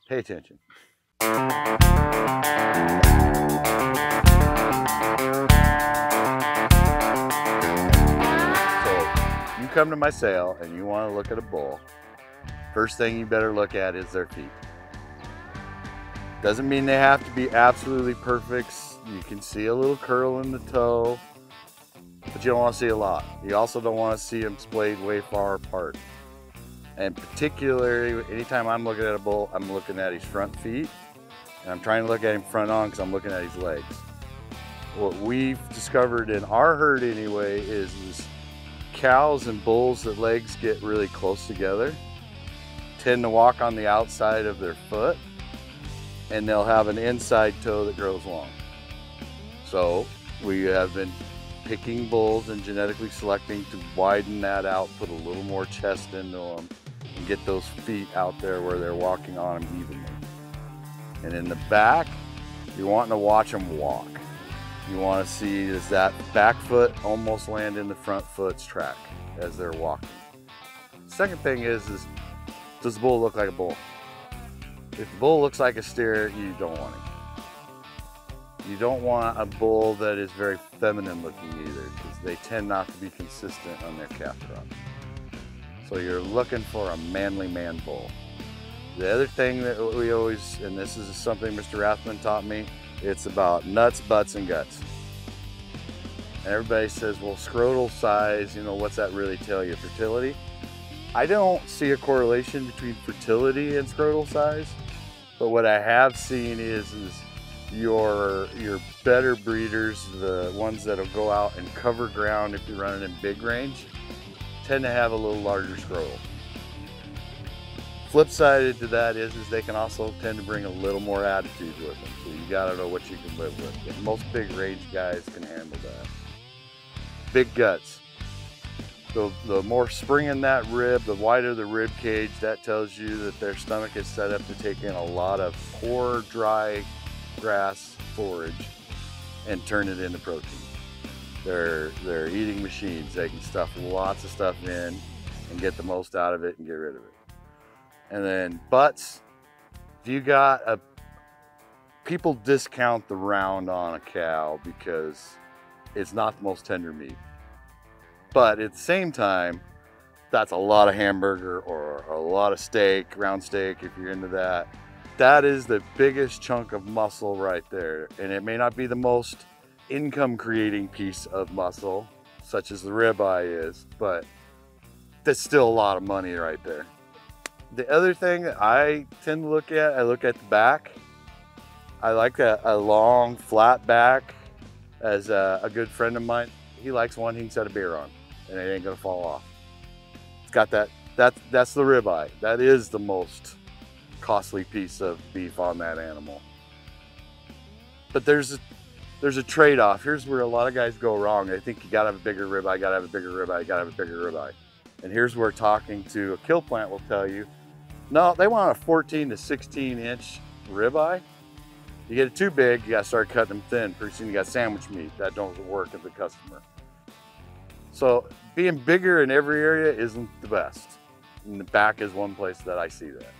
Pay attention. So you come to my sale and you want to look at a bull, first thing you better look at is their feet. Doesn't mean they have to be absolutely perfect. You can see a little curl in the toe, but you don't want to see a lot. You also don't want to see them splayed way far apart. And particularly, anytime I'm looking at a bull, I'm looking at his front feet, and I'm trying to look at him front on because I'm looking at his legs. What we've discovered in our herd anyway is cows and bulls that legs get really close together tend to walk on the outside of their foot, and they'll have an inside toe that grows long. So we have been picking bulls and genetically selecting to widen that out, put a little more chest into them, and get those feet out there where they're walking on them evenly. And in the back, you're wanting to watch them walk. You want to see, does that back foot almost land in the front foot's track as they're walking? Second thing is does the bull look like a bull? If the bull looks like a steer, you don't want him. You don't want a bull that is very feminine looking either, because they tend not to be consistent on their calf drop. So you're looking for a manly man bull. The other thing that we always, and this is something Mr. Rathman taught me, it's about nuts, butts, and guts. And everybody says, well, scrotal size, you know, what's that really tell you? Fertility? I don't see a correlation between fertility and scrotal size, but what I have seen is your better breeders, the ones that'll go out and cover ground if you're running in big range, tend to have a little larger scrotal. Flip side to that is they can also tend to bring a little more attitude with them. So you gotta know what you can live with. And most big range guys can handle that. Big guts. The more spring in that rib, the wider the rib cage, that tells you that their stomach is set up to take in a lot of poor, dry grass forage and turn it into protein. They're eating machines. They can stuff lots of stuff in and get the most out of it and get rid of it. And then butts, if you got people discount the round on a cow because it's not the most tender meat. But at the same time, that's a lot of hamburger or a lot of steak, round steak if you're into that. That is the biggest chunk of muscle right there. And it may not be the most income creating piece of muscle, such as the ribeye is, but that's still a lot of money right there. The other thing that I tend to look at, I look at the back. I like a long, flat back. As a good friend of mine, he likes one he can set a beer on, and it ain't gonna fall off. It's got that's the ribeye. That is the most costly piece of beef on that animal. But there's a trade-off. Here's where a lot of guys go wrong. They think you gotta have a bigger ribeye, gotta have a bigger ribeye, you gotta have a bigger ribeye. And here's where talking to a kill plant will tell you, no, they want a 14 to 16 inch ribeye. You get it too big, you gotta start cutting them thin. Pretty soon you got sandwich meat. That don't work at the customer. So being bigger in every area isn't the best. And the back is one place that I see that.